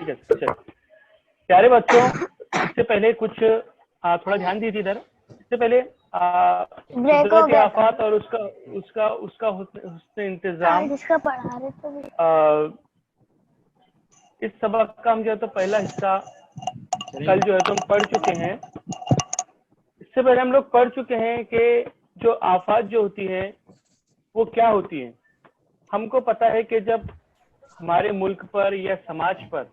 ठीक है। चलिए प्यारे बच्चों, इससे पहले कुछ थोड़ा ध्यान दीजिए इधर। इससे पहले कुदरती आफात और उसका हुस्न इंतजाम, जिसका पढ़ा रहे थे इस सबक का हम जो है तो पहला हिस्सा कल जो है तो हम पढ़ चुके हैं। इससे पहले हम लोग पढ़ चुके हैं कि जो आफात जो होती है वो क्या होती है। हमको पता है कि जब हमारे मुल्क पर या समाज पर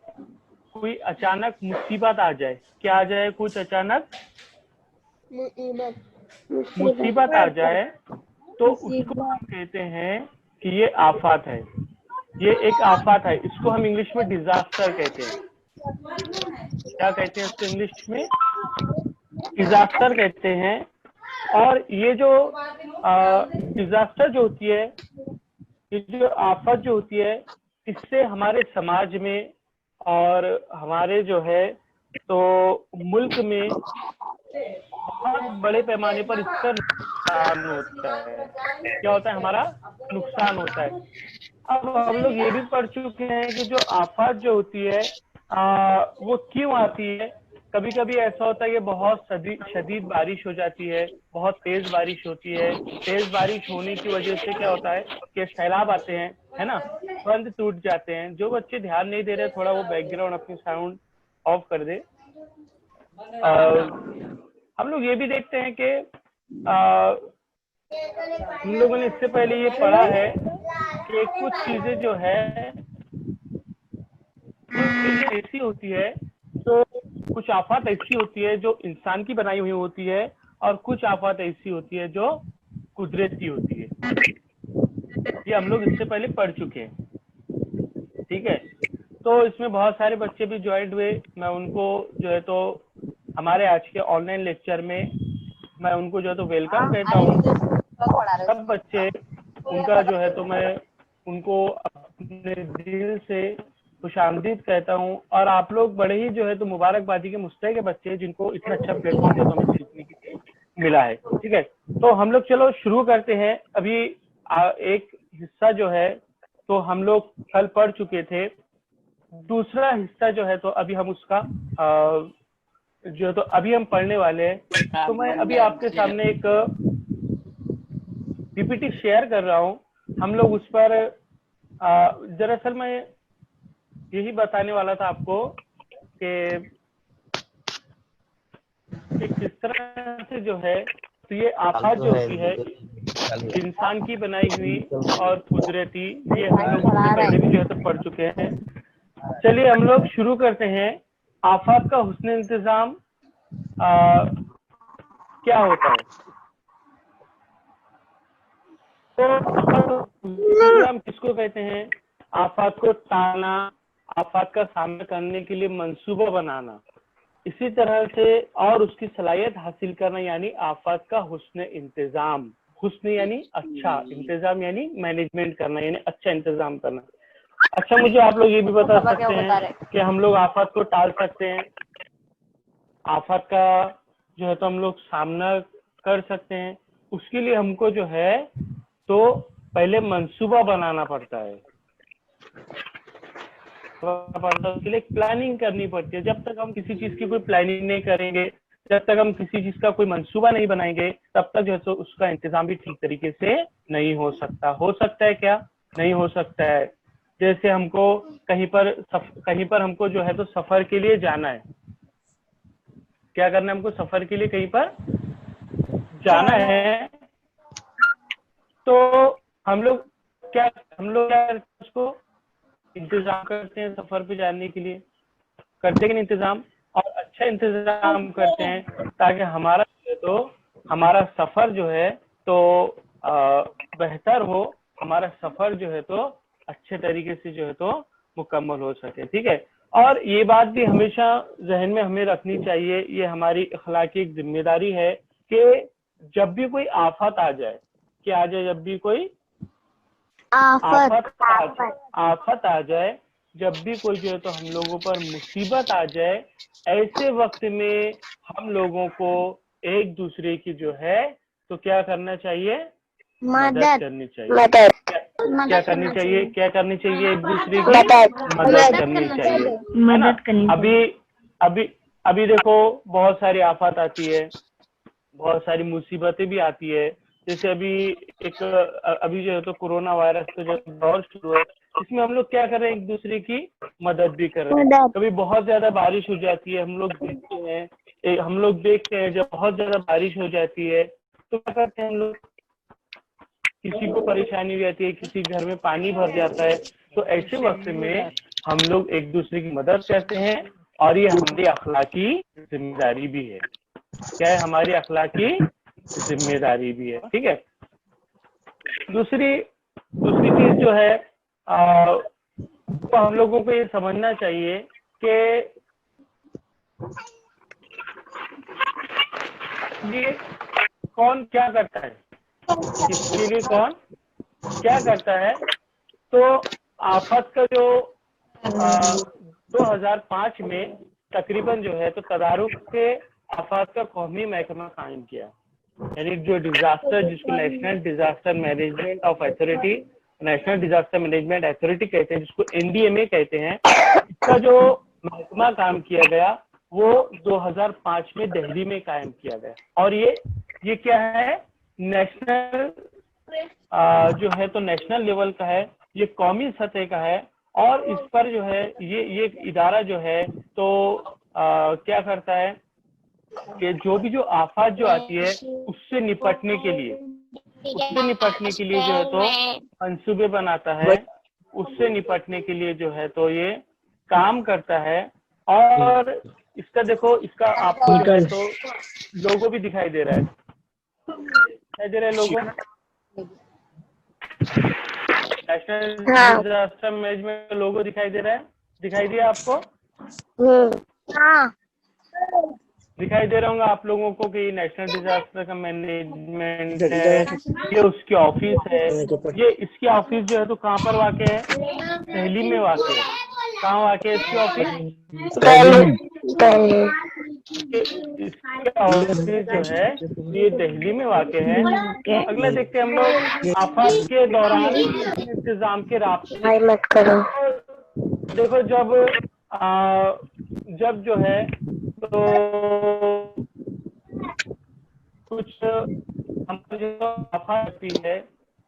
कोई अचानक मुसीबत आ जाए, क्या आ जाए, कुछ अचानक मुसीबत आ जाए, तो उसको हम कहते हैं कि ये आफत है, ये एक आफत है। इसको हम इंग्लिश में डिजास्टर कहते हैं। क्या कहते हैं इसको इंग्लिश में? डिजास्टर कहते हैं। और ये जो डिजास्टर जो होती है, ये जो आफत जो होती है, इससे हमारे समाज में और हमारे जो है तो मुल्क में बहुत बड़े पैमाने पर इसका नुकसान होता है। क्या होता है? हमारा नुकसान होता है। अब हम लोग ये भी पढ़ चुके हैं कि जो आफत जो होती है वो क्यों आती है। कभी कभी ऐसा होता है कि बहुत शदीद बारिश हो जाती है, बहुत तेज बारिश होती है। तेज बारिश होने की वजह से क्या होता है कि सैलाब आते हैं, है ना, बंद टूट जाते हैं। जो बच्चे ध्यान नहीं दे रहे, थोड़ा वो बैकग्राउंड अपनी साउंड ऑफ कर दे। हम लोग ये भी देखते हैं कि हम लोगों ने इससे पहले ये पढ़ा है कि कुछ चीजें जो है ऐसी होती है, तो कुछ आफत ऐसी होती है जो इंसान की बनाई हुई होती है, और कुछ आफत ऐसी होती है जो कुदरती होती है। ये हम लोग इससे पहले पढ़ चुके हैं, ठीक है। तो इसमें बहुत सारे बच्चे भी ज्वाइंट हुए। मैं उनको जो है तो हमारे आज के ऑनलाइन लेक्चर में मैं उनको जो है तो वेलकम कहता हूँ। सब बच्चे, उनका जो है तो मैं उनको अपने दिल से खुशामदीद कहता हूँ। और आप लोग बड़े ही जो है तो मुबारकबादी के मुस्तहिक बच्चे, जिनको इतना अच्छा प्लेटफॉर्म जो हमें सीखने के लिए मिला है, ठीक है। तो हम लोग चलो शुरू करते हैं। अभी एक हिस्सा जो है तो हम लोग कल पढ़ चुके थे। दूसरा हिस्सा जो है तो अभी हम उसका जो है तो अभी हम पढ़ने वाले हैं। तो मैं अभी आपके सामने एक पीपीटी शेयर कर रहा हूँ। हम लोग उस पर दरअसल मैं यही बताने वाला था आपको कि किस तरह से जो है तो ये आफत जो होती है इंसान की बनाई हुई और कुदरती, ये हम लोग इससे पहले भी जो है तो पढ़ चुके हैं। चलिए हम लोग शुरू करते हैं। आफत का हुस्न इंतजाम क्या होता है? तो इंतजाम किसको कहते हैं? आफत को टालना, आफत का सामना करने के लिए मंसूबा बनाना, इसी तरह से और उसकी सलाहियत हासिल करना, यानी आफत का हुस्न इंतजाम। हुस्न यानी अच्छा, इंतजाम यानी मैनेजमेंट करना, यानी अच्छा इंतजाम करना। अच्छा, मुझे आप लोग ये भी बता सकते हैं कि हम लोग आफत को टाल सकते हैं, आफत का जो है तो हम लोग सामना कर सकते हैं। उसके लिए हमको जो है तो पहले मंसूबा बनाना पड़ता है, उसके लिए प्लानिंग करनी पड़ती है। जब तक हम किसी चीज की कोई प्लानिंग नहीं करेंगे, जब तक हम किसी चीज का कोई मंसूबा नहीं बनाएंगे, तब तक जो है तो उसका इंतजाम भी ठीक तरीके से नहीं हो सकता। हो सकता है क्या? नहीं हो सकता है। जैसे हमको कहीं पर हमको जो है तो सफर के लिए जाना है। क्या करना है हमको? सफर के लिए कहीं पर जाना है। तो हम लोग क्या उसको इंतजाम करते हैं, सफर पे जाने के लिए करते हैं इंतजाम, और अच्छा इंतजाम करते हैं ताकि हमारा सफर जो है तो बेहतर हो, हमारा सफर जो है तो अच्छे तरीके से जो है तो मुकम्मल हो सके, ठीक है। और ये बात भी हमेशा जहन में हमें रखनी चाहिए, ये हमारी अखलाकी एक जिम्मेदारी है कि जब भी कोई आफत आ जाए, क्या आ जाए, जब भी कोई आफत आ जाए, जब भी कोई जो है तो हम लोगों पर मुसीबत आ जाए, ऐसे वक्त में हम लोगों को एक दूसरे की जो है तो क्या करना चाहिए? मदद करनी चाहिए। क्या करनी चाहिए, एक दूसरे की मदद मदद करनी चाहिए, है ना। अभी अभी अभी देखो बहुत सारी आफत आती है, बहुत सारी मुसीबतें भी आती है। जैसे अभी जो है तो कोरोना वायरस का जो दौर शुरू है, इसमें हम लोग क्या कर रहे हैं, एक दूसरे की मदद भी कर रहे हैं। कभी बहुत ज्यादा बारिश हो जाती है, हम लोग देखते हैं जब बहुत ज्यादा बारिश हो जाती है तो क्या करते हैं हम लोग, किसी को परेशानी हो जाती है, किसी घर में पानी भर जाता है, तो ऐसे वक्त में हम लोग एक दूसरे की मदद करते हैं और ये हमारी अखलाकी जिम्मेदारी भी है। क्या है, हमारी अखलाकी जिम्मेदारी भी है, ठीक है। दूसरी चीज जो है तो हम लोगों को ये समझना चाहिए कि ये कौन क्या करता है, किसके लिए कौन क्या करता है। तो आफत का जो 2005 में तकरीबन जो है तो तदारुक के आफत का कौमी महकमा कायम किया, यानी जो डिजास्टर, जिसको नेशनल डिजास्टर मैनेजमेंट अथॉरिटी कहते हैं, जिसको NDMA कहते हैं, इसका जो महकमा काम किया गया वो 2005 में दिल्ली में कायम किया गया। और ये क्या है, नेशनल जो है तो नेशनल लेवल का है, ये कौमी सतह का है। और इस पर जो है ये इदारा जो है तो क्या करता है कि जो आफत जो आती है उससे निपटने के लिए जो है तो मंसूबे बनाता है, उससे निपटने के लिए जो है तो ये काम करता है। और इसका देखो, इसका आपको जो है तो लोगो भी दिखाई दे रहा है, लोगो नेशनल डिजास्टर मैनेजमेंट का लोगो दिखाई दे रहा है, दिखाई दिया आपको? दिखाई दे रहा होगा आप लोगों को कि नेशनल डिजास्टर का मैनेजमेंट है, ये उसकी ऑफिस है। ये इसकी ऑफिस जो है तो कहाँ पर वाक़ है, दिल्ली में वाक़ है। कहाँ वाक़ है इसकी ऑफिस? इसकी ऑफिस जो है ये दिल्ली में वाक़ है। अगला देखते हैं हम लोग, आफत के दौरान इंतजाम के रास्ते मत करो। देखो जब जो है तो कुछ जो आफत आती है,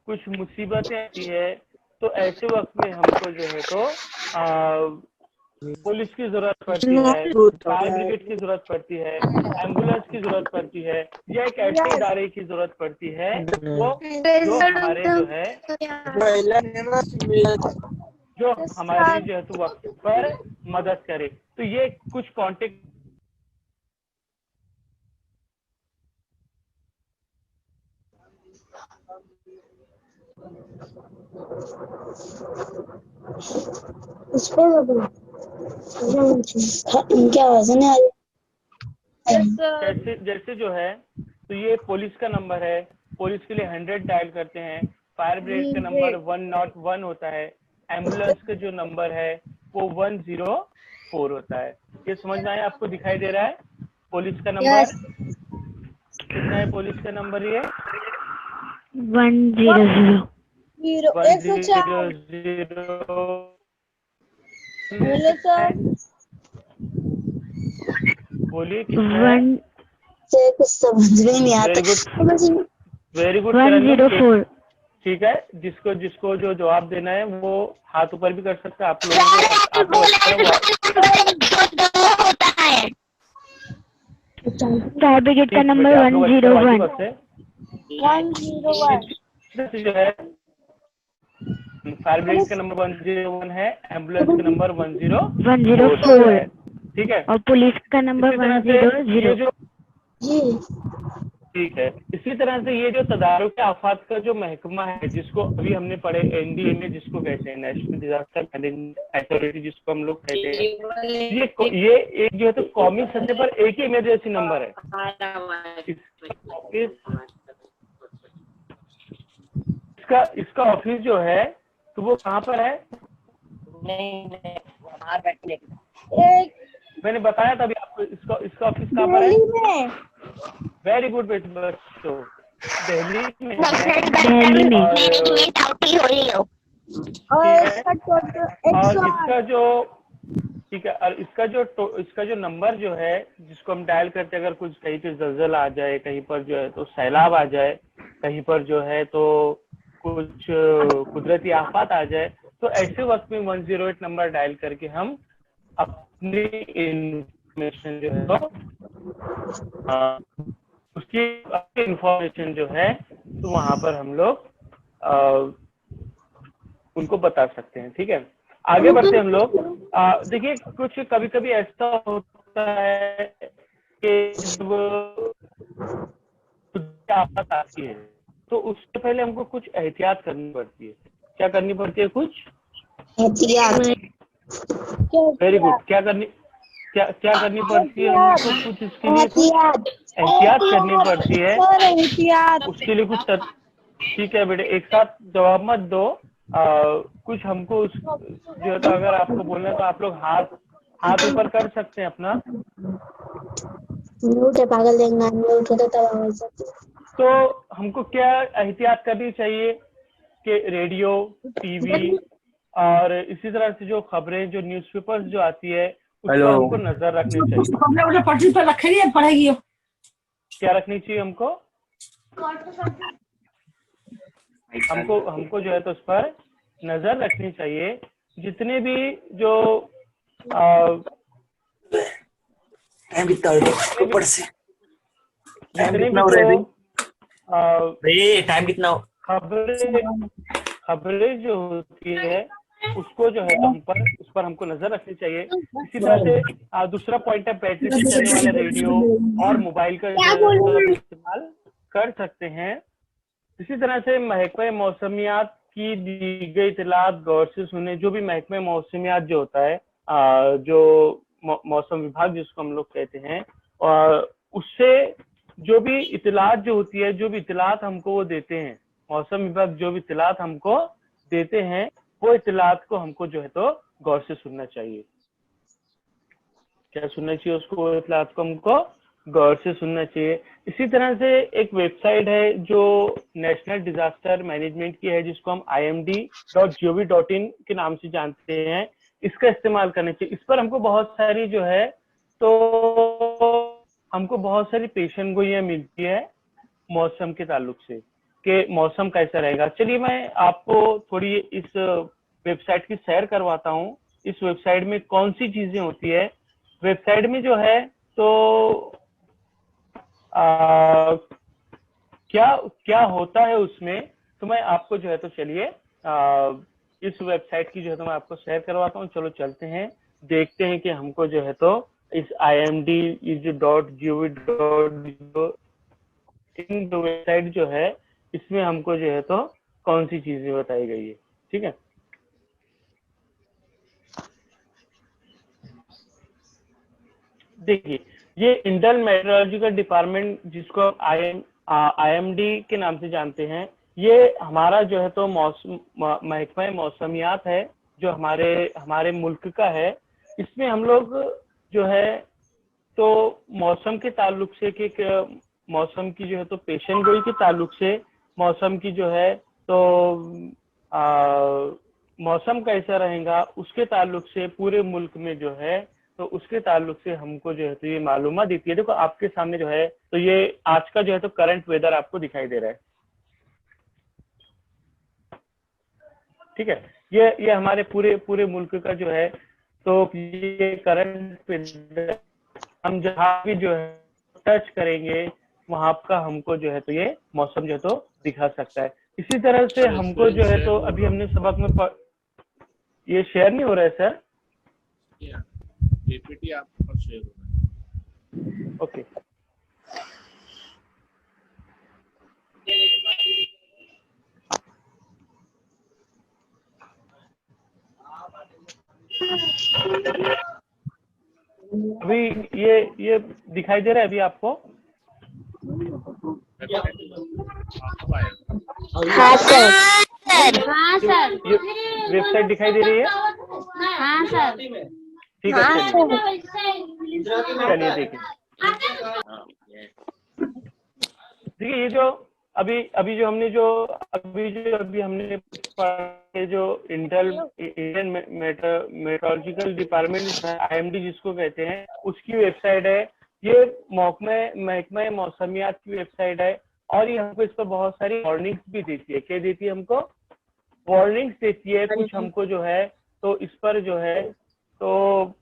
कुछ मुसीबतें आती है, तो ऐसे वक्त में हमको जो है तो पुलिस की जरूरत पड़ती है, फायर ब्रिगेड की जरूरत पड़ती है, एम्बुलेंस की जरूरत पड़ती है, या एक ऐसे इदारे की जरूरत पड़ती है वो जो हमारे जो है तो वक्त पर मदद करे। तो ये कुछ कॉन्टेक्ट इनकी आवाज नहीं आ रही। जैसे जो है तो ये पुलिस का नंबर है, पुलिस के लिए 100 डायल करते हैं, फायर ब्रिगेड का नंबर 101 होता है, एम्बुलेंस का जो नंबर है वो 104 होता है। ये समझ में आया आपको? दिखाई दे रहा है पुलिस का नंबर कितना है? पुलिस का नंबर ये 100 बोलिए कितना है? कुछ समझ में नहीं आता। Very good 104। ठीक है, जिसको जो जवाब देना है वो हाथ ऊपर भी कर सकते हैं। आप लोगों फायर ब्रिगेड का नंबर 101 जो है, फायर ब्रिगेड का नंबर 101 है, एम्बुलेंस का नंबर 104 है, ठीक है। और पुलिस का नंबर 100। ठीक है। इसी तरह से ये जो तदारुक आफात का जो महकमा है, जिसको अभी हमने पढ़े NDMA जिसको कहते हैं, नेशनल डिजास्टर मैनेजमेंट अथॉरिटी जिसको हम लोग कहते हैं, ये एक जो है तो कौमी सतह पर एक ही इमरजेंसी नंबर है। इसका ऑफिस जो है तो वो कहाँ पर है? मैंने बताया था अभी आपको, इसका ऑफिस कहाँ पर है? वेरी गुड बच्चों, दिल्ली में है। ठीक है, और इसका जो ठीक है, और इसका जो नंबर जो है जिसको हम डायल करते हैं, अगर कुछ कहीं पे जलजल आ जाए, कहीं पर जो है तो सैलाब आ जाए, कहीं पर जो है तो कुछ कुदरती आफत आ जाए, तो ऐसे वक्त में 108 नंबर डायल करके हम अपनी इंफॉर्मेशन जो है तो उसकी इंफॉर्मेशन जो है तो वहां पर हम लोग उनको बता सकते हैं। ठीक है, आगे बढ़ते हम लोग। देखिए, कुछ कभी कभी ऐसा होता है कि जब आफत आती है तो उससे पहले हमको कुछ एहतियात करनी पड़ती है। क्या करनी पड़ती है? कुछ एहतियात। Very good. क्या करनी पड़ती है हमको? कुछ इसके लिए कुछ एहतियात करनी पड़ती है। उसके लिए कुछ ठीक है बेटे, एक साथ जवाब मत दो। कुछ हमको जो है तो अगर आपको बोलना है तो आप लोग हाथ ऊपर कर सकते हैं अपना। म्यूट है, पागल देखना म्यूट होता तब आवाज आती है। तो हमको क्या एहतियात करनी चाहिए कि रेडियो, टीवी और इसी तरह से जो खबरें, जो न्यूज़पेपर्स जो आती है उस पर हमको नजर रखनी चाहिए। पटरी पर रखेगी पढ़ेगी। क्या रखनी चाहिए हमको? हमको जो है तो उस पर नजर रखनी चाहिए। जितने भी जो टाइम कितना ऊपर से जितने भी जो टाइम कितना खबरें जो होती है उसको जो है तो उस पर हमको नजर रखनी चाहिए। इसी तरह से दूसरा पॉइंट है, बैटरी से चलने वाला रेडियो और मोबाइल का इस्तेमाल कर सकते हैं। इसी तरह से महकमे मौसमियात की दी गई इतलात गौर से सुने। जो भी महकमे मौसमियात जो होता है, जो मौसम विभाग जिसको हम लोग कहते हैं, और उससे जो भी इतलात जो होती है, जो भी इतलात हमको वो देते हैं, मौसम विभाग जो भी इतलात हमको देते हैं, वो इतलात को हमको जो है तो गौर से सुनना चाहिए। क्या सुनना चाहिए उसको? वो इतलात को हमको गौर से सुनना चाहिए। इसी तरह से एक वेबसाइट है जो नेशनल डिजास्टर मैनेजमेंट की है, जिसको हम imd.gov.in के नाम से जानते हैं। इसका इस्तेमाल करना चाहिए। इस पर हमको बहुत सारी जो है तो हमको बहुत सारी पेशन गोइयां मिलती है मौसम के ताल्लुक से कि मौसम कैसा रहेगा। चलिए मैं आपको थोड़ी इस वेबसाइट की सैर करवाता हूँ। इस वेबसाइट में कौन सी चीजें होती है। वेबसाइट में जो है तो क्या होता है उसमें, तो मैं आपको जो है तो चलिए इस वेबसाइट की जो है तो मैं आपको शेयर करवाता हूँ। चलो चलते हैं, देखते हैं कि हमको जो है तो इस imd.gov.in वेबसाइट जो है इसमें हमको जो है तो कौन सी चीजें बताई गई है। ठीक है, देखिए, ये इंडियन मेट्रोलॉजिकल डिपार्टमेंट जिसको IMD के नाम से जानते हैं, ये हमारा जो है तो महकमा मौसमियात है जो हमारे मुल्क का है। इसमें हम लोग जो है तो मौसम के ताल्लुक से कि मौसम की जो है तो पेशन गोई के ताल्लुक से, मौसम की जो है तो मौसम कैसा रहेगा उसके ताल्लुक से, पूरे मुल्क में जो है तो उसके ताल्लुक से हमको जो है तो ये मालूमात देती है। देखो आपके सामने जो है तो ये आज का जो है तो करंट वेदर आपको दिखाई दे रहा है। ठीक है, ये हमारे पूरे मुल्क का जो है तो ये करंट वेदर हम जहाँ भी जो है टच करेंगे वहां का हमको जो है तो ये मौसम जो है तो दिखा सकता है। इसी तरह से हमको जो है तो अभी हमने सबक में ये शेयर नहीं हो रहा है सर? पीपीटी आपके पास शेयर हो रहा है। ओके, अभी ये दिखाई दे रहा है अभी आपको? हाँ सर। हाँ सर। ये वेबसाइट दिखाई दे रही है? हाँ सर। ठीक है, चलिए देखिए। देखिए, ये जो अभी हमने पढ़ा जो इंडियन मेट्रोलॉजिकल डिपार्टमेंट IMD जिसको कहते हैं, उसकी वेबसाइट है। ये महकमा मौसमियात की वेबसाइट है, और ये हमको इस पर बहुत सारी वार्निंग्स भी देती है। क्या देती है हमको? वार्निंग्स देती है कुछ हमको जो है, तो इस पर जो है तो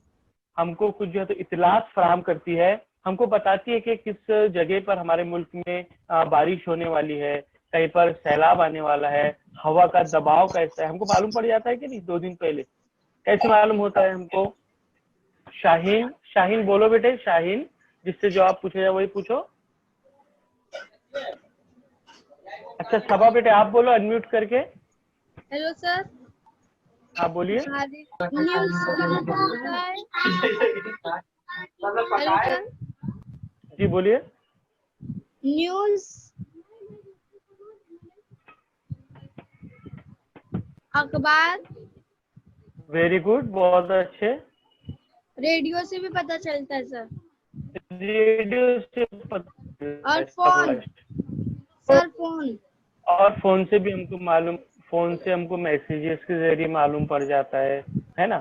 हमको कुछ जो है तो इतलात फराहम करती है, हमको बताती है कि किस जगह पर हमारे मुल्क में बारिश होने वाली है, कहीं पर सैलाब आने वाला है, हवा का दबाव कैसा है, हमको मालूम पड़ जाता है कि नहीं 2 दिन पहले। कैसे मालूम होता है हमको? शाहीन बोलो बेटे, शाहीन, जिससे जवाब पूछा जाए वही पूछो। अच्छा सबा बेटे आप बोलो अनम्यूट करके। Hello sir. आप बोलिए। Hello sir. जी बोलिए। न्यूज़, अखबार, वेरी गुड, बहुत अच्छे। रेडियो से भी पता चलता है सर। रेडियो से और फोन सर, फोन और फोन से भी हमको मालूम, फोन से हमको मैसेजेस के जरिए मालूम पड़ जाता है ना।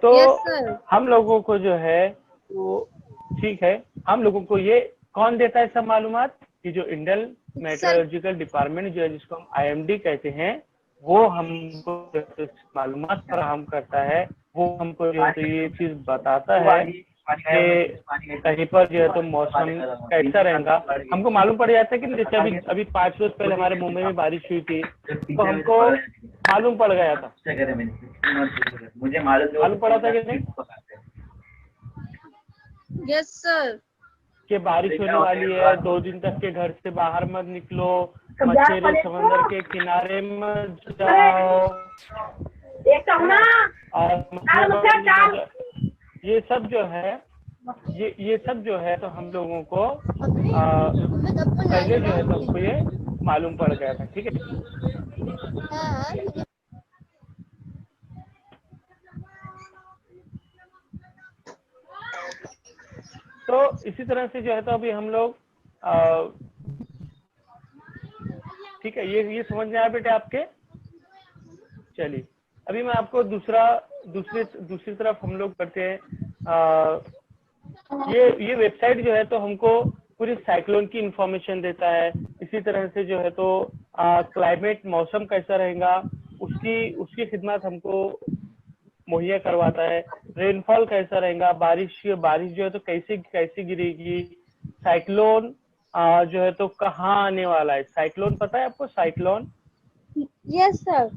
तो यस सर। हम लोगों को जो है वो ठीक है, हम लोगों को ये कौन देता है सब मालूमात? कि जो इंडियन मेट्रोलॉजिकल डिपार्टमेंट जो है, जिसको हम IMD कहते हैं, वो हमको मालूमात फराहम करता है। वो हमको जो है तो ये चीज बताता है कि कहीं पर जो है तो मौसम कैसा रहेगा। हमको मालूम पड़ जाता है कि जैसे अभी 5 रोज पहले हमारे मुंबई में बारिश हुई थी, तो हमको मालूम पड़ गया था। मुझे मालूम पड़ा था कि नहीं यस सर। कि बारिश होने वाली है, 2 दिन तक के घर से बाहर मत निकलो, मछेरे समंदर के किनारे मत जाओ, और ये सब जो है ये सब जो है तो हम लोगों को पहले जो है तो हमको ये मालूम पड़ गया था। ठीक है, तो इसी तरह से जो है तो अभी हम लोग ठीक है, ये समझ में आया बेटे आपके? चलिए अभी मैं आपको दूसरी तरफ हम लोग करते हैं। ये वेबसाइट जो है तो हमको पूरी साइक्लोन की इंफॉर्मेशन देता है। इसी तरह से जो है तो क्लाइमेट, मौसम कैसा रहेगा उसकी खिदमत हमको मुहैया करवाता है। रेनफॉल कैसा रहेगा, बारिश जो है तो कैसे गिरेगी, साइक्लोन जो है तो कहाँ आने वाला है। साइक्लोन पता है आपको? Cyclone yes sir.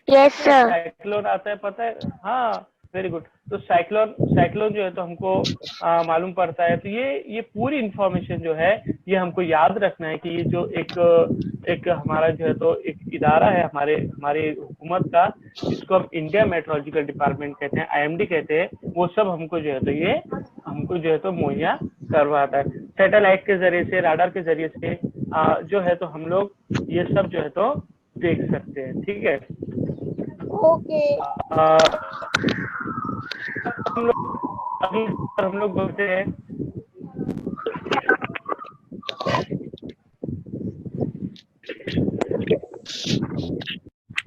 Yes sir. Cyclone आता है, पता है? हाँ वेरी गुड। तो साइक्लोन जो है तो हमको मालूम पड़ता है। तो ये पूरी इंफॉर्मेशन जो है ये हमको याद रखना है कि ये जो एक हमारा जो है तो एक इदारा है हमारे हुकूमत का, जिसको हम इंडिया मेट्रोलॉजिकल डिपार्टमेंट कहते हैं, IMD कहते हैं, वो सब हमको जो है तो ये हमको जो है तो मुहैया करवाता है। सैटेलाइट के जरिए से, राडार के जरिए से जो है तो हम लोग ये सब जो है तो देख सकते हैं। ठीक है, ओके। हम लोग बोलते हैं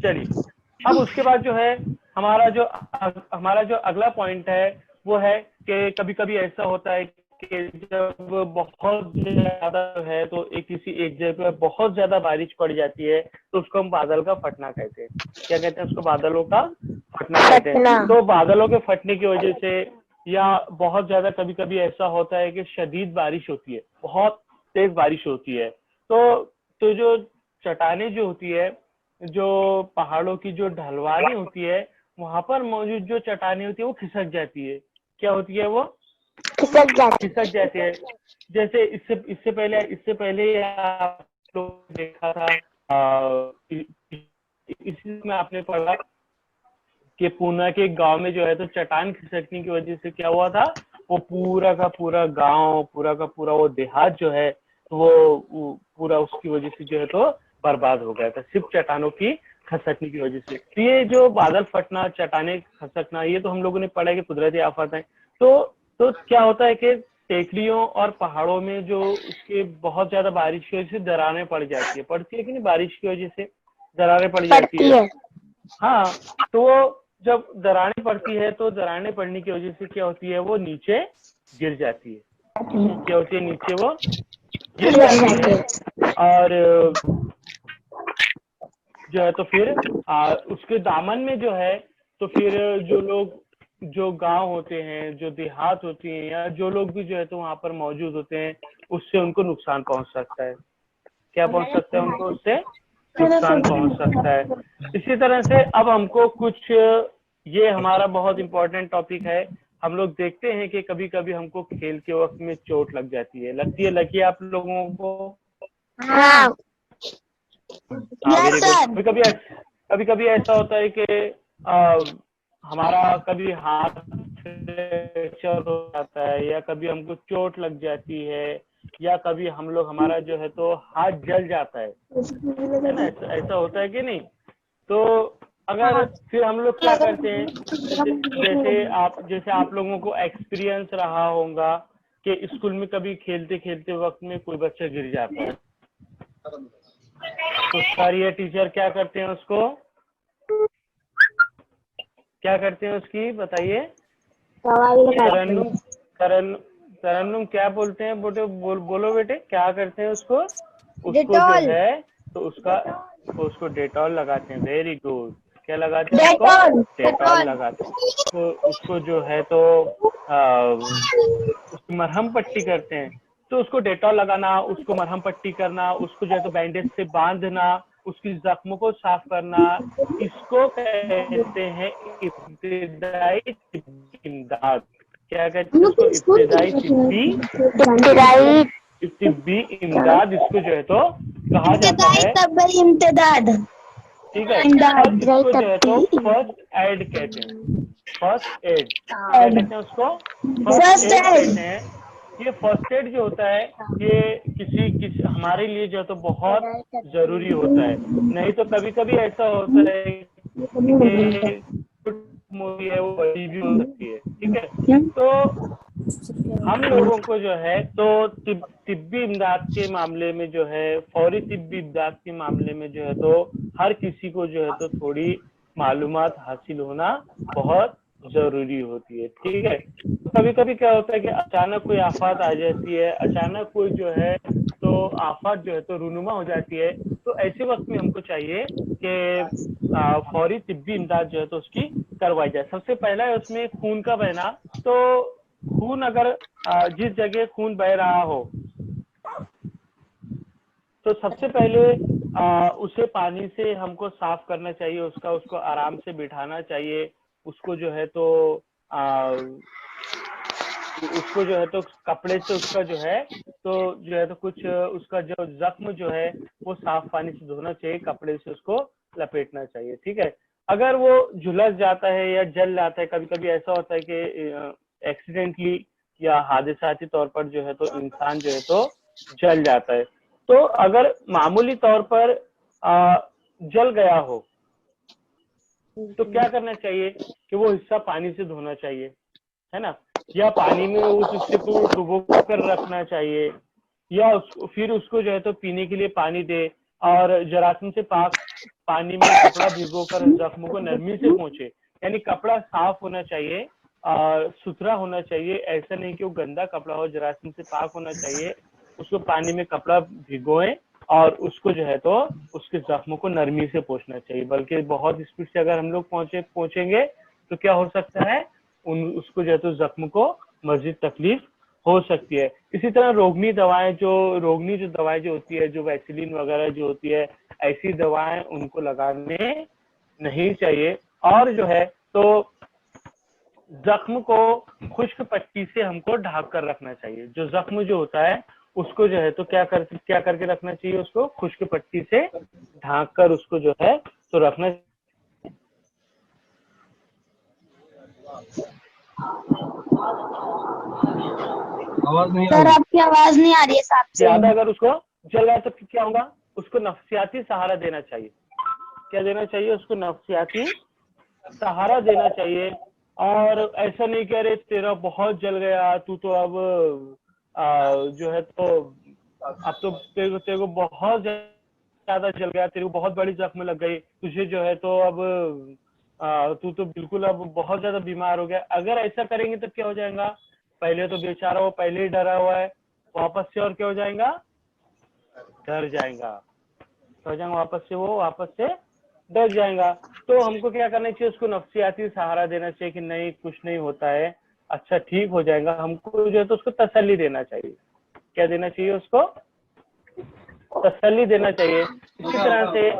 चलिए अब उसके बाद जो है हमारा जो अगला पॉइंट है वो है कि कभी कभी ऐसा होता है कि जब बहुत ज्यादा है तो किसी एक जगह पर बहुत ज्यादा बारिश पड़ जाती है, तो उसको हम बादल का फटना कहते हैं। क्या कहते हैं उसको? बादलों का फटना कहते हैं। तो बादलों के फटने की वजह से, या बहुत ज्यादा कभी कभी ऐसा होता है कि शदीद बारिश होती है, बहुत तेज बारिश होती है, तो जो चट्टानें जो होती है, जो पहाड़ों की जो ढलवानी होती है, वहां पर मौजूद जो चट्टानें होती है वो खिसक जाती है। क्या होती है? वो खिसक जाती है। जैसे इससे पहले आप लोग देखा था, इसी में आपने पढ़ा कि पूना के गांव में जो है तो चट्टान खिसकने की वजह से क्या हुआ था, वो पूरा का पूरा गांव, पूरा का पूरा वो देहात जो है वो पूरा उसकी वजह से जो है तो बर्बाद हो गया था, सिर्फ चट्टानों की खसकने की वजह से। तो ये जो बादल फटना, चट्टाने खसकना, ये तो हम लोगों ने पढ़ा है कि कुदरती आफत है। तो क्या होता है कि टेकड़ियों और पहाड़ों में जो उसके बहुत ज्यादा बारिश की वजह से दरारें पड़ जाती है, पड़ती है कि नहीं, बारिश की वजह से दरारें पड़ जाती पड़ती है। है। हाँ, तो जब दरारें पड़ती है तो दरारें पड़ने की वजह से क्या होती है, वो नीचे गिर जाती है। क्या होती है, नीचे वो गिर जाती है। और जो है तो फिर उसके दामन में जो है तो फिर जो लोग, जो गांव होते हैं, जो देहात होती हैं, या जो लोग भी जो है तो वहां पर मौजूद होते हैं, उससे उनको नुकसान पहुंच सकता है। क्या पहुंच सकता है उनको, उससे नुकसान पहुंच सकता है। इसी तरह से अब हमको कुछ, ये हमारा बहुत इंपॉर्टेंट टॉपिक है, हम लोग देखते हैं कि कभी कभी हमको खेल के वक्त में चोट लग जाती है, लगती है, लगी आप लोगों को? हाँ। हाँ, वेरी गुड। कभी कभी ऐसा होता है कि हमारा कभी हाथ फ्रैक्चर हो जाता है, या कभी हमको चोट लग जाती है, या कभी हम लोग, हमारा जो है तो हाथ जल जाता है ना, ऐसा होता है कि नहीं? तो अगर फिर हम लोग क्या करते हैं, जैसे आप लोगों को एक्सपीरियंस रहा होगा कि स्कूल में कभी खेलते खेलते वक्त में कोई बच्चा गिर जाता है, तो सर या टीचर क्या करते हैं, उसको क्या करते हैं, उसकी बताइए। तरन्नुम, तरन्नुम क्या बोलते हैं बेटे, बोलो बेटे, क्या करते हैं उसको जो डेटॉल। है तो उसको डेटॉल लगाते हैं। Very good. क्या लगाते हैं उसको? डेटॉल लगाते हैं। तो उसको जो है तो उसकी मरहम पट्टी करते हैं। तो उसको डेटॉल लगाना, उसको मरहम पट्टी करना, उसको जो है तो बैंडेज से बांधना, उसकी जख्मों को साफ करना, इसको कहते हैं इब्तिदाई तिब्बी इमदाद। क्या कहते हैं उसको? इब्तिदाई तिब्बी इमदाद, इसको जो है तो कहा जाता है। इम्तिदाद। ठीक है, और इसको जो है तो फर्स्ट एड कहते हैं। फर्स्ट एड क्या कहते हैं उसको? फर्स्ट एड कहते हैं। ये फर्स्ट एड जो होता है, ये किसी हमारे लिए जो है तो बहुत जरूरी होता है। नहीं तो कभी कभी ऐसा होता है कि मोटी है, वो बड़ी भी हो सकती है। ठीक है, तो हम लोगों को जो है तो तिब्बी इमदाद के मामले में जो है, फौरी तिब्बी इमदाद के मामले में जो है तो हर किसी को जो है तो थोड़ी मालूमात हासिल होना बहुत जरूरी होती है। ठीक है, तो कभी कभी क्या होता है कि अचानक कोई आफत आ जाती है, अचानक कोई जो है तो आफत जो है तो रूनुमा हो जाती है, तो ऐसे वक्त में हमको चाहिए कि फौरी तिब्बी इमदाद जो है तो उसकी करवाई जाए। सबसे पहला है उसमें खून का बहना। तो खून अगर जिस जगह खून बह रहा हो, तो सबसे पहले उसे पानी से हमको साफ करना चाहिए, उसको आराम से बिठाना चाहिए, उसको जो है तो उसको जो है तो कपड़े से उसका जो है तो कुछ उसका जो जख्म जो है वो साफ पानी से धोना चाहिए, कपड़े से उसको लपेटना चाहिए। ठीक है, अगर वो झुलस जाता है या जल जाता है, कभी कभी ऐसा होता है कि एक्सीडेंटली या हादसाती तौर पर जो है तो इंसान जो है तो जल जाता है। तो अगर मामूली तौर पर जल गया हो तो क्या करना चाहिए कि वो हिस्सा पानी से धोना चाहिए, है ना, या पानी में उस हिस्से को डुबो कर रखना चाहिए, या फिर उसको जो है तो पीने के लिए पानी दे, और जरासीम से पाक पानी में कपड़ा भिगोकर जख्मों को नरमी से पोंछे। यानी कपड़ा साफ होना चाहिए, सुथरा होना चाहिए, ऐसा नहीं कि वो गंदा कपड़ा हो, जरासीम से पाक होना चाहिए। उसको पानी में कपड़ा भिगोएं और उसको जो है तो उसके जख्मों को नरमी से पोंछना चाहिए। बल्कि बहुत स्पीड से अगर हम लोग पहुंचेंगे तो क्या हो सकता है, उसको जो है तो जख्म को मजीद तकलीफ हो सकती है। इसी तरह रोगनी दवाएं जो होती है, जो वैक्सीन वगैरह जो होती है, ऐसी दवाएं उनको लगाने नहीं चाहिए। और जो है तो जख्म को खुश्क पट्टी से हमको ढक कर रखना चाहिए। जो जख्म जो होता है उसको जो है तो क्या करके रखना चाहिए, उसको खुश्क पट्टी से ढक कर उसको जो है तो रखना। आवाज नहीं आ सर रही। आपकी आवाज नहीं आ रही है साहब से। ज्यादा अगर उसको जल रहा है तो क्या होगा, उसको नफ्सियाती सहारा देना चाहिए। क्या देना चाहिए? उसको नफ्सियाती सहारा देना चाहिए। और ऐसा नहीं कह रहे तेरा बहुत जल गया, तू तो अब जो है तो अब तो तेरे को बहुत ज्यादा जल गया, तेरे को बहुत बड़ी जख्म लग गई, तुझे जो है तो अब तू तो बिल्कुल अब बहुत ज्यादा बीमार हो गया। अगर ऐसा करेंगे तो क्या हो जाएगा, पहले तो बेचारा वो पहले ही डरा हुआ है, वापस से और क्या हो जाएगा, डर जाएगा, तो हो जाएगा वापस से डर जाएगा। तो हमको क्या करना चाहिए, उसको नफ्सियाती सहारा देना चाहिए कि नहीं कुछ नहीं होता है, अच्छा ठीक हो जाएगा। हमको जो है तो उसको तसल्ली देना चाहिए। क्या देना चाहिए उसको, तसल्ली देना चाहिए। इसी तरह से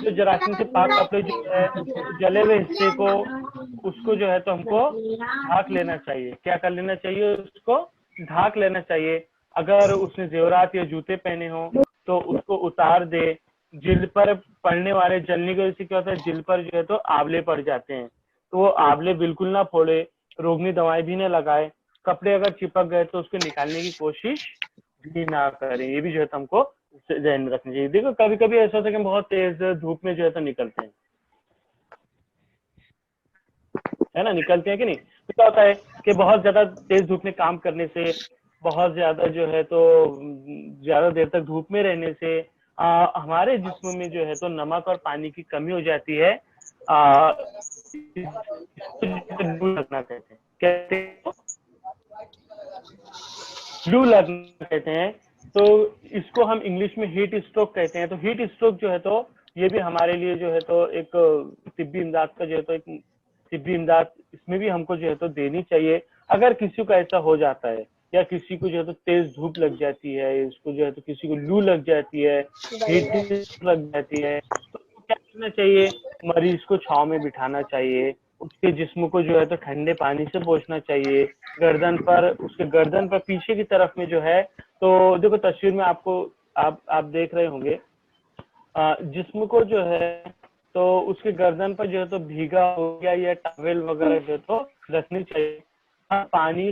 जो जरासीम से पाक कपड़े जो है जले हुए हिस्से को उसको जो है तो हमको ढाक लेना चाहिए। क्या कर लेना चाहिए, उसको ढाक लेना चाहिए। अगर उसने जेवरात या जूते पहने हो तो उसको उतार दे। जिल्द पर पड़ने वाले जलने की वजह से क्या होता है, जिल्द पर जो है तो आंवले पड़ जाते हैं, तो वो आंवले बिल्कुल ना फोड़े, रोगनी दवाएं भी ना लगाए। कपड़े अगर चिपक गए तो उसको निकालने की कोशिश भी ना करें। ये भी जो है तो हमको ध्यान में रखना चाहिए। देखो कभी कभी ऐसा होता है कि हम बहुत तेज धूप में जो है तो निकलते हैं, है ना, निकलते हैं कि नहीं। तो क्या होता है कि बहुत ज्यादा तेज धूप में काम करने से, बहुत ज्यादा जो है तो ज्यादा देर तक धूप में रहने से हमारे जिस्म में जो है तो नमक और पानी की कमी हो जाती है। लू लगना कहते हैं, लू लगना कहते हैं। तो इसको हम इंग्लिश में हीट स्ट्रोक कहते हैं। तो हीट स्ट्रोक जो है तो ये भी हमारे लिए जो है तो एक तिब्बी इमदाद का जो है तो एक तिब्बी इमदाद इसमें भी हमको जो है तो देनी चाहिए। अगर किसी को ऐसा हो जाता है या किसी को जो है तो तेज धूप लग जाती है, इसको जो है तो किसी को लू लग जाती है, हीट लग जाती है, तो क्या करना चाहिए, मरीज को छांव में बिठाना चाहिए, उसके जिस्म को जो है तो ठंडे पानी से पोंछना चाहिए। गर्दन पर, उसके गर्दन पर पीछे की तरफ में जो है तो देखो तस्वीर में आपको आप देख रहे होंगे, जिस्म को जो है तो उसके गर्दन पर जो है तो भीगा हो गया या टॉवेल वगैरह जो है तो रखनी चाहिए। पानी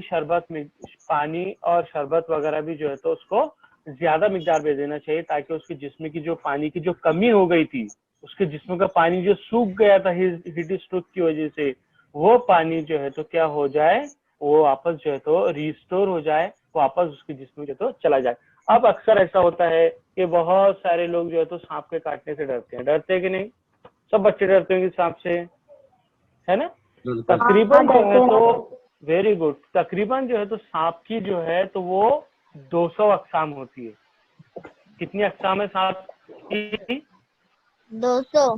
और शरबत वगैरह भी जो है तो उसको ज्यादा मिकदार में देना चाहिए, ताकि उसके जिस्म की जो पानी की जो कमी हो गई थी, उसके जिस्म का पानी जो सूख गया था हीट स्ट्रोक की वजह से, वो पानी जो है तो क्या हो जाए, वो वापस जो है तो रिस्टोर हो जाए, वापस उसके जिस्म जो है तो चला जाए। अब अक्सर ऐसा होता है कि बहुत सारे लोग जो है तो सांप के काटने से डरते हैं। डरते हैं कि नहीं, सब बच्चे डरते हैं सांप से, है ना। तकरीबन जो है तो वेरी गुड, तकरीबन जो है तो सांप की जो है तो वो 200 अकसाम होती है। कितनी अकसाम है सांप की, 200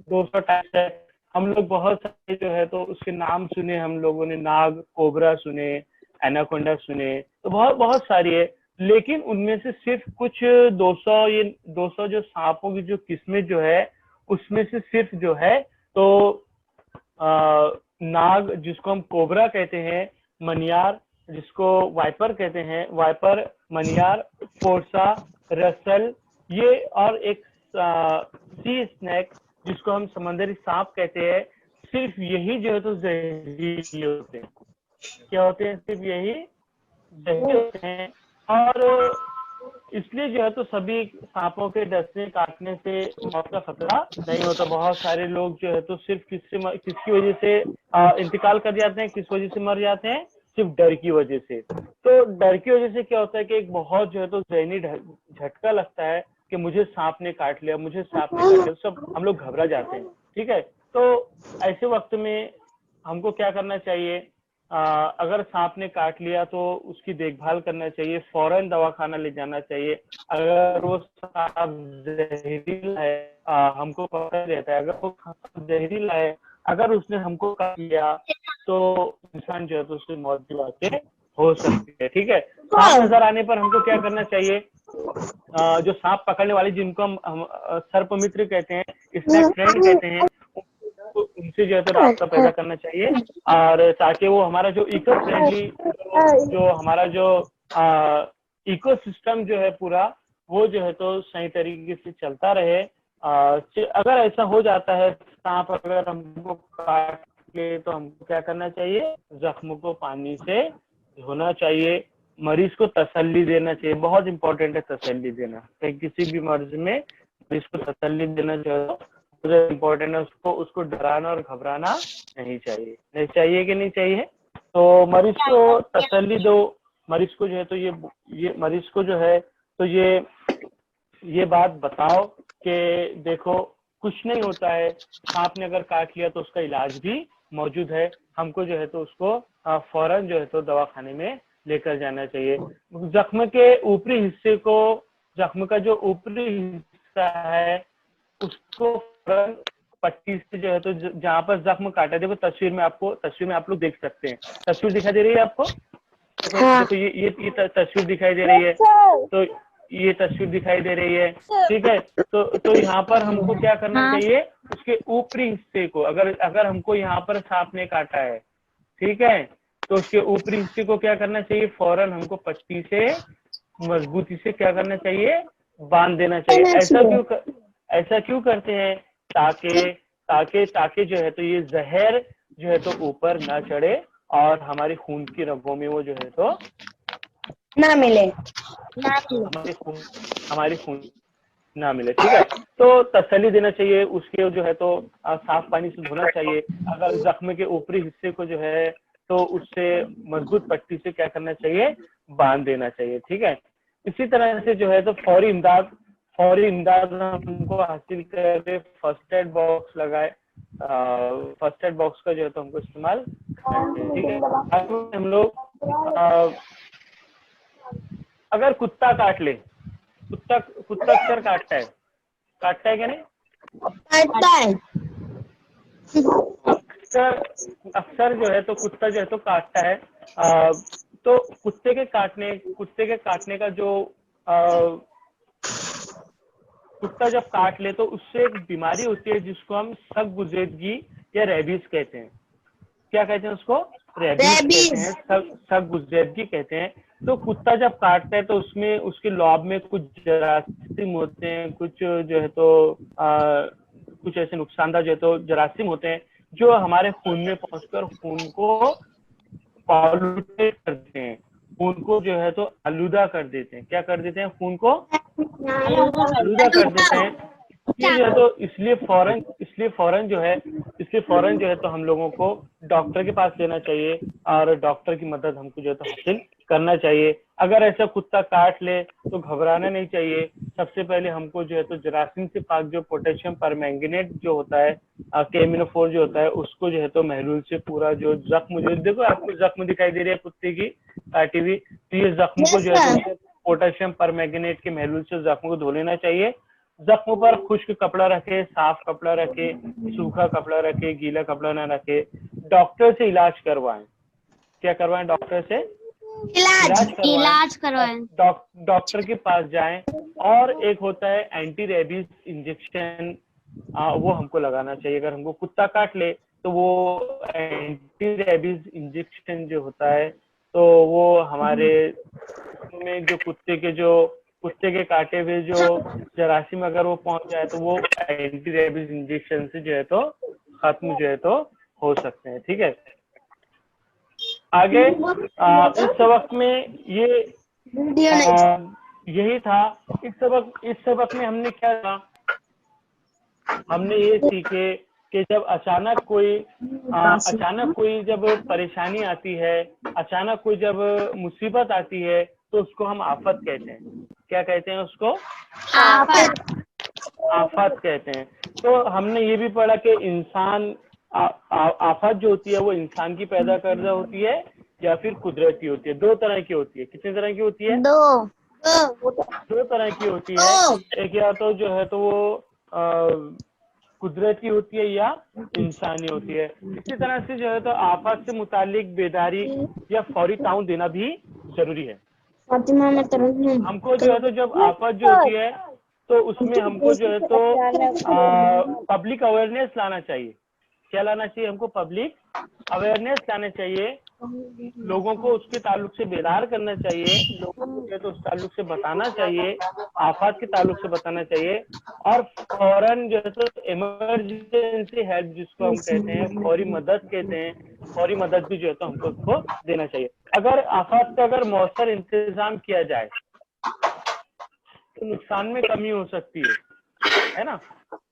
200 टाइप्स है। हम लोग बहुत सारे जो है तो उसके नाम सुने, हम लोगों ने नाग, कोबरा सुने, एनाकोंडा सुने, तो बहुत बहुत सारी है। लेकिन उनमें से सिर्फ कुछ 200 जो सांपों की जो किस्में जो है उसमें से सिर्फ जो है तो नाग जिसको हम कोबरा कहते हैं, मनियार जिसको वाइपर कहते हैं, वाइपर, मनियार, फोर्सा, रसल, ये और एक सी स्नैक जिसको हम समंदरी सांप कहते हैं, सिर्फ यही जो है तो जहरीले होते हैं। क्या होते हैं, सिर्फ यही जहरीले होते हैं। और इसलिए जो है तो सभी सांपों के डसने काटने से मौत का खतरा नहीं होता। बहुत सारे लोग जो है तो सिर्फ किसकी वजह से इंतकाल कर जाते हैं, किस वजह से मर जाते हैं, सिर्फ डर की वजह से। तो डर की वजह से क्या होता है कि एक बहुत जो है तो ज़हनी झटका लगता है कि मुझे सांप ने काट लिया, मुझे सांप ने काट लिया, सब हम लोग घबरा जाते हैं। ठीक है, तो ऐसे वक्त में हमको क्या करना चाहिए, अगर सांप ने काट लिया तो उसकी देखभाल करना चाहिए, फौरन दवाखाना ले जाना चाहिए। अगर वो सांप जहरीला है, हमको पता रहता है, अगर वो जहरीला है, अगर उसने हमको काट लिया तो इंसान जो है तो उसकी मौत की बातें हो सकती है। ठीक है, सांप नजर आने पर हमको क्या करना चाहिए, जो सांप पकड़ने वाले जिनको हम सर्पमित्र कहते हैं, स्नेक फ्रेंड कहते हैं, उनसे जो है तो रास्ता पैदा करना चाहिए, और ताकि वो हमारा जो इको फ्रेंडली जो हमारा जो इकोसिस्टम जो है पूरा, वो जो है तो सही तरीके से चलता रहे। अगर ऐसा हो जाता है, सांप अगर हमको काट ले तो हमको क्या करना चाहिए, जख्म को पानी से धोना चाहिए, मरीज को तसल्ली देना चाहिए। बहुत इंपॉर्टेंट है तसल्ली देना, कहीं किसी भी मर्ज में मरीज को तसल्ली देना जो है इम्पोर्टेंट है, उसको डराना और घबराना नहीं चाहिए। नहीं चाहिए कि नहीं चाहिए? तो मरीज को तसल्ली दो, मरीज को जो है तो ये मरीज को जो है तो ये बात बताओ कि देखो कुछ नहीं होता है, सांप ने अगर काट लिया तो उसका इलाज भी मौजूद है, हमको जो है तो उसको फौरन जो है तो दवाखाने में लेकर जाना चाहिए। जख्म के ऊपरी हिस्से को, जख्म का जो ऊपरी हिस्सा है उसको फौरन पट्टी से जो है तो जहाँ पर जख्म काटा है, देखो तस्वीर में आप लोग देख सकते हैं, तस्वीर दिखाई दे रही है आपको? देखो ये तस्वीर दिखाई दे रही है, तो ये तस्वीर दिखाई दे रही है, ठीक है। तो यहाँ पर हमको क्या करना चाहिए, उसके ऊपरी हिस्से को, अगर हमको यहाँ पर सांप ने काटा है, ठीक है, तो उसके ऊपरी हिस्से को क्या करना चाहिए, फौरन हमको पट्टी से मजबूती से क्या करना चाहिए, बांध देना चाहिए। ऐसा क्यों करते हैं? ताकि जो है तो ये जहर जो है तो ऊपर ना चढ़े और हमारी खून की रगों में वो जो है तो ना मिले, हमारी खून ना मिले, ठीक है। तो तसल्ली देना चाहिए, उसके जो है तो साफ पानी से धोना चाहिए। अगर जख्म के ऊपरी हिस्से को जो है तो उससे मजबूत पट्टी से क्या करना चाहिए, बांध देना चाहिए, ठीक है। इसी तरह से जो है तो फौरी इमदाद हमको हासिल करे, फर्स्ट एड बॉक्स लगाए, फर्स्ट एड बॉक्स का जो है तो हमको इस्तेमाल करना चाहिए, ठीक है। हम लोग अगर कुत्ता काट ले, कुत्ता अक्सर काटता है क्या नहीं? काटता है, अक्सर जो है तो कुत्ता जो है तो काटता है। तो कुत्ते के काटने का जो कुत्ता जब काट ले तो उससे एक बीमारी होती है जिसको हम सगगुजेदगी या रेबीज कहते हैं। क्या कहते हैं उसको? रेबीज कहते हैं, सगगुजेदगी कहते हैं। तो कुत्ता जब काटता है तो उसमें उसके लॉब में कुछ जरासीम होते हैं, कुछ जो है तो कुछ ऐसे नुकसानदार जो है तो जरासीम होते हैं जो हमारे खून में पहुंचकर खून को पॉल्यूटेट करते हैं, खून को जो है तो आलूदा कर देते हैं। क्या कर देते हैं? खून को आलूदा कर देते हैं। ये जो है तो इसलिए फौरन जो है तो हम लोगों को डॉक्टर के पास लेना चाहिए और डॉक्टर की मदद हमको जो है तो हासिल करना चाहिए। अगर ऐसा कुत्ता काट ले तो घबराना नहीं चाहिए। सबसे पहले हमको जो है तो जरासीम से पाक जो पोटेशियम परमैंगनेट जो होता है, केमिनोफोर जो होता है, उसको जो है तो महलूल से पूरा जो जख्म, जो देखो आपको जख्म दिखाई दे रही है कुत्ते की काटी हुई, तो ये जख्म को जो है तो पोटेशियम परमैंगनेट के महलूल से जख्म को धो लेना चाहिए। जख्म पर खुश्क कपड़ा रखे, साफ कपड़ा रखे, सूखा कपड़ा रखे, गीला कपड़ा ना रखे। डॉक्टर से इलाज करवाएं। क्या करवाएं? डॉक्टर से इलाज करवाएं। डॉक्टर के पास जाएं। और एक होता है एंटी रेबीज इंजेक्शन, वो हमको लगाना चाहिए। अगर हमको कुत्ता काट ले तो वो एंटी रेबीज इंजेक्शन जो होता है तो वो हमारे में जो कुत्ते के काटे हुए जो जरासीम अगर वो पहुंच जाए तो वो एंटी रेबीज इंजेक्शन से जो है तो खत्म जो है तो हो सकते हैं, ठीक है। आगे इस सबक में यही था। इस सबक में हमने क्या था, हमने ये सीखे कि जब अचानक कोई जब परेशानी आती है, अचानक कोई जब मुसीबत आती है तो उसको हम आफत कहते हैं। क्या कहते हैं उसको? आफत कहते हैं। तो हमने ये भी पढ़ा कि इंसान आफत जो होती है वो इंसान की पैदा करदा होती है या फिर कुदरती होती है। दो तरह की होती है। कितने तरह की होती है? दो तरह की होती है। एक या तो जो है तो वो कुदरती होती है या इंसानी होती है। इसी तरह से जो है तो आफत से मुतालिक बेदारी या फौरी ताउन देना भी जरूरी है। हमको जो है तो जब आफत जो होती है तो उसमें हमको जो है तो पब्लिक अवेयरनेस लाना चाहिए। क्या लाना चाहिए? हमको पब्लिक अवेयरनेस लाना चाहिए। लोगों को उसके ताल्लुक से बेदार करना चाहिए, लोगों को तो उस ताल्लुक से बताना चाहिए, आफत के ताल्लुक से बताना चाहिए। और फौरन जो है तो इमरजेंसी हेल्प जिसको हम कहते हैं, फौरी मदद कहते हैं, फौरी मदद भी जो है तो हमको उसको देना चाहिए। अगर आफत का अगर मौसर इंतजाम किया जाए तो नुकसान में कमी हो सकती है ना।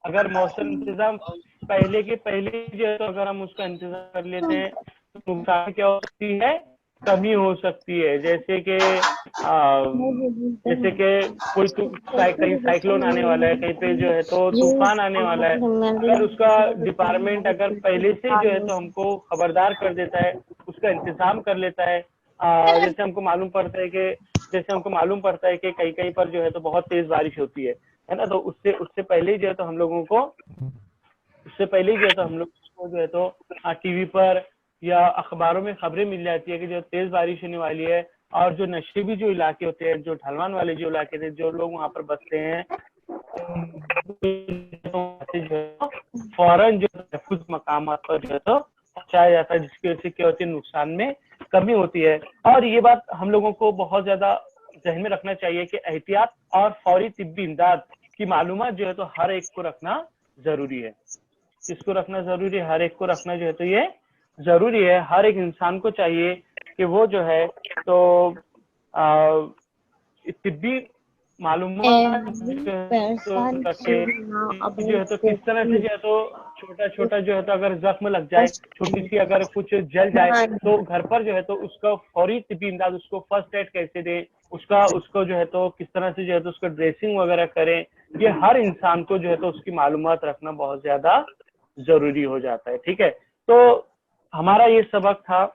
अगर मौसम इंतजाम पहले के पहले जो है तो अगर हम उसका इंतजाम कर लेते हैं तो नुकसान क्या हो सकती है, कमी हो सकती है। जैसे कि कोई कहीं साइक्लोन आने वाला है, कहीं पे जो है तो तूफान आने वाला है, अगर उसका डिपार्टमेंट अगर पहले से जो है तो हमको खबरदार कर देता है, उसका इंतजाम कर लेता है। जैसे हमको मालूम पड़ता है कि कहीं कहीं पर जो है तो बहुत तेज बारिश होती है ना, तो उससे उससे पहले ही जो है तो हम लोगों को जो है तो टीवी पर या अखबारों में खबरें मिल जाती है कि जो तेज बारिश होने वाली है। और जो नशेबी जो इलाके होते हैं, जो ढलवान वाले जो इलाके थे, जो लोग वहां पर बसते हैं, फौरन जो है कुछ मकाम पर जो है तो पहुंचाया जाता है, जिसकी वजह से क्या होती है, नुकसान में कमी होती है। और ये बात हम लोगों को बहुत ज्यादा ज़हन में रखना चाहिए कि एहतियात और फौरी तिब्बी इमदाद की मालूमात जो है तो हर एक को रखना जरूरी है। किसको रखना जरूरी है? हर एक को रखना जो है तो ये जरूरी है। हर एक इंसान को चाहिए कि वो जो है तो तिब्बी मालूमात जो है तो किस तरह से जो है तो छोटा छोटा जो है तो अगर जख्म लग जाए, छोटी सी अगर कुछ जल जाए, तो घर पर जो है तो उसका फौरी तिब्बी इमदाद, उसको फर्स्ट एड कैसे दें, उसको जो है तो किस तरह से जो है तो उसका ड्रेसिंग वगैरह करें, ये हर इंसान को जो है तो उसकी मालूमात रखना बहुत ज्यादा जरूरी हो जाता है। ठीक है, तो हमारा ये सबक था।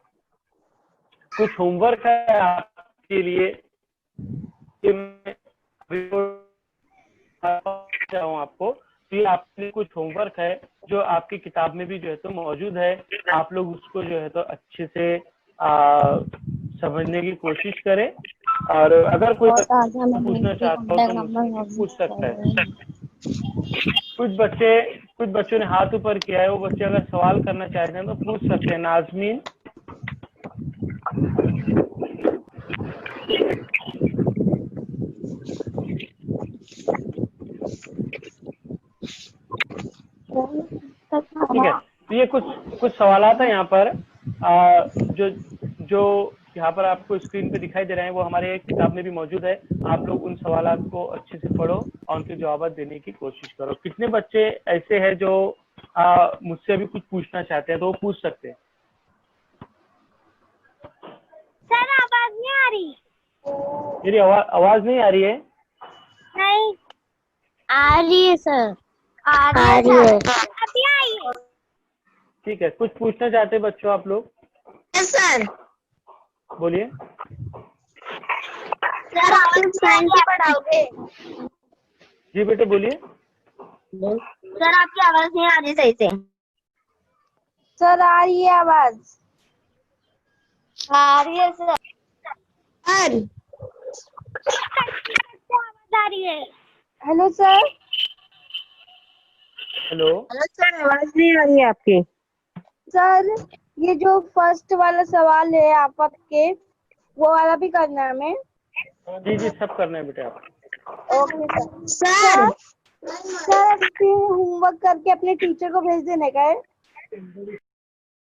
कुछ होमवर्क है आपके लिए कि मैं आपको, ये आपके लिए कुछ होमवर्क है जो आपकी किताब में भी जो है तो मौजूद है। आप लोग उसको जो है तो अच्छे से समझने की कोशिश करें, और अगर कोई पूछना चाहता हो तो मुझसे पूछ सकता है। कुछ बच्चों ने हाथ ऊपर किया है, वो बच्चे अगर सवाल करना चाहते हैं तो पूछ सकते हैं। नाजमीन, ठीक है। तो ये कुछ सवालात है यहाँ पर, जो यहाँ पर आपको स्क्रीन पे दिखाई दे रहे हैं, वो हमारे किताब में भी मौजूद है। आप लोग उन सवालात को अच्छे से पढ़ो और उनके जवाब देने की कोशिश करो। कितने बच्चे ऐसे हैं जो मुझसे अभी कुछ पूछना चाहते हैं, तो वो पूछ सकते हैं। सर आवाज नहीं आ रही। मेरी आवाज नहीं आ रही है? नहीं आ रही है सर, आ रही है अभी आई है। ठीक है, कुछ पूछना चाहते हैं बच्चों आप लोग? Yes sir. बोलिए। सर आप साइंस पढ़ाओगे? जी बेटे बोलिए। सर आपकी आवाज नहीं आ रही सही से। सर आ रही है आवाज? आ रही है सर। सर आवाज आ रही है। Hello sir. हेलो सर आवाज नहीं आ रही है आपकी। सर ये जो फर्स्ट वाला सवाल है आपके, वो वाला भी करना है हमें? जी जी, सब करना है बेटे आप। ओके सर सर होमवर्क करके अपने टीचर को भेज देने का है।